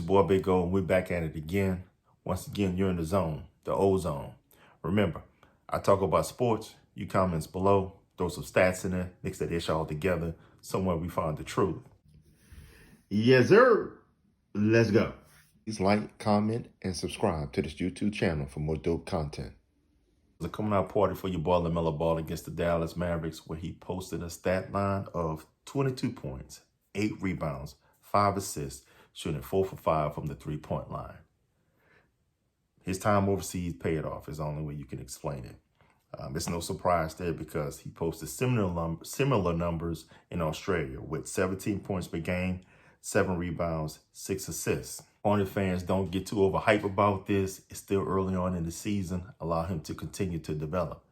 boy Big O, and we're back at it again. Once again, you're in the zone, the ozone. Remember, I talk about sports, you comments below, throw some stats in there, mix that ish all together, somewhere we find the truth. Yes, sir. Let's go. Please like, comment, and subscribe to this YouTube channel for more dope content. It was a coming out party for your boy Lamelo Ball against the Dallas Mavericks, where he posted a stat line of 22 points, 8 rebounds, 5 assists, shooting 4 for 5 from the three-point line. His time overseas paid off is the only way you can explain it. It's no surprise there because he posted similar numbers in Australia with 17 points per game, 7 rebounds, 6 assists. Hornet fans, don't get too overhyped about this. It's still early on in the season. Allow him to continue to develop.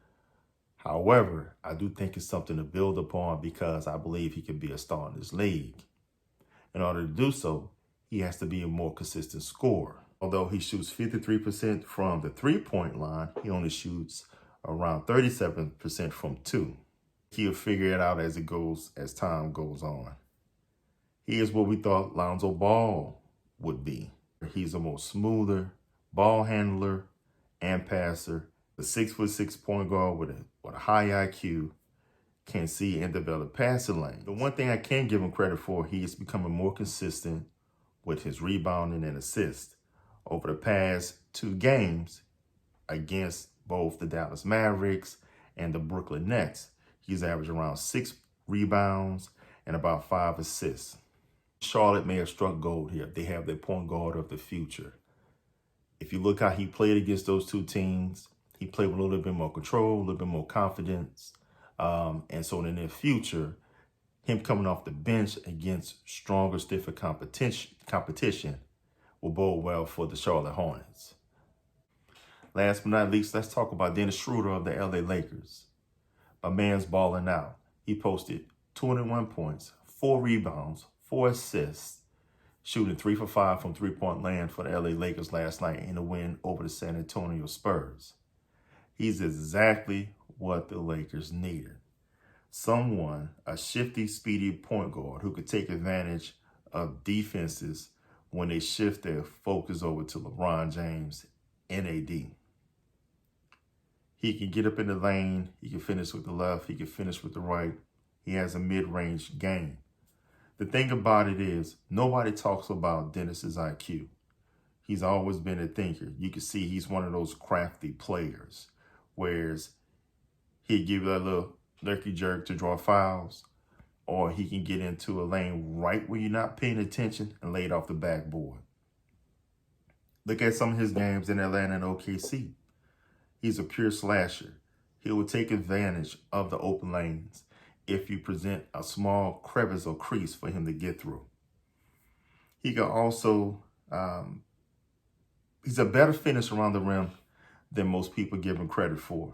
However, I do think it's something to build upon because I believe he can be a star in this league. In order to do so, he has to be a more consistent scorer. Although he shoots 53% from the three-point line, he only shoots around 37% from 2. He'll figure it out as time goes on. He is what we thought Lamelo Ball would be. He's a more smoother ball handler and passer. The 6'6" point guard with a high IQ can see and develop passing lane. The one thing I can give him credit for, he is becoming more consistent with his rebounding and assists. Over the past 2 games against both the Dallas Mavericks and the Brooklyn Nets, he's averaged around 6 rebounds and about 5 assists. Charlotte may have struck gold here. They have their point guard of the future. If you look how he played against those 2 teams, he played with a little bit more control, a little bit more confidence. And so in the near future, him coming off the bench against stronger, stiffer competition will bode well for the Charlotte Hornets. Last but not least, let's talk about Dennis Schroder of the LA Lakers. My man's balling out. He posted 21 points, 4 rebounds, 4 assists, shooting 3 for 5 from three-point land for the LA Lakers last night in a win over the San Antonio Spurs. He's exactly what the Lakers needed. Someone, a shifty, speedy point guard who could take advantage of defenses when they shift their focus over to LeBron James and AD. He can get up in the lane. He can finish with the left. He can finish with the right. He has a mid-range game. The thing about it is, nobody talks about Dennis's IQ. He's always been a thinker. You can see he's one of those crafty players, whereas he'd give you a little lurky jerk to draw fouls, or he can get into a lane right where you're not paying attention and lay it off the backboard. Look at some of his games in Atlanta and OKC. He's a pure slasher. He will take advantage of the open lanes if you present a small crevice or crease for him to get through. He can also, he's a better finisher around the rim than most people give him credit for.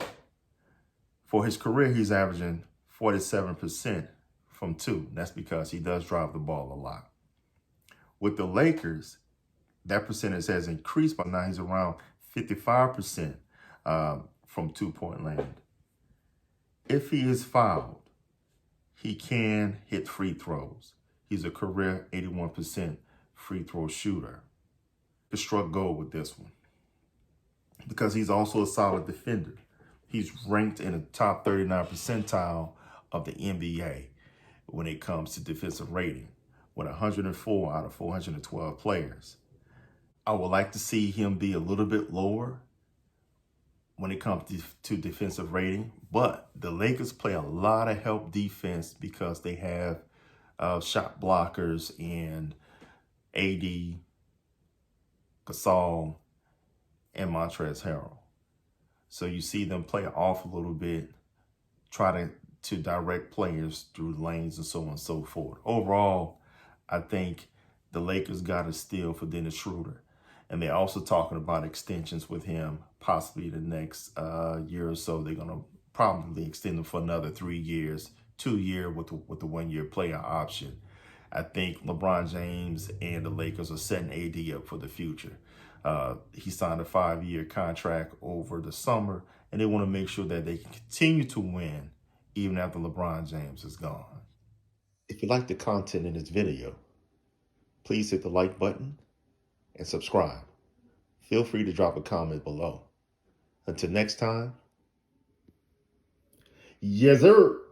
For his career, he's averaging 47% from 2. That's because he does drive the ball a lot. With the Lakers, that percentage has increased, but now he's around 55% from 2-point land. If he is fouled, he can hit free throws. He's a career 81% free throw shooter. He struck gold with this one because he's also a solid defender. He's ranked in the top 39 percentile of the NBA when it comes to defensive rating, with 104 out of 412 players. I would like to see him be a little bit lower when it comes to defensive rating, but the Lakers play a lot of help defense because they have shot blockers in AD, Gasol, and Montrezl Harrell. So you see them play off a little bit, try to direct players through lanes and so on and so forth. Overall, I think the Lakers got a steal for Dennis Schroder. And they're also talking about extensions with him, possibly the next year or so. They're going to probably extend him for another 3 years, 2 year with the 1 year player option. I think LeBron James and the Lakers are setting AD up for the future. He signed a 5-year contract over the summer, and they want to make sure that they can continue to win even after LeBron James is gone. If you like the content in this video, please hit the like button, and subscribe. Feel free to drop a comment below. Until next time, yes, sir.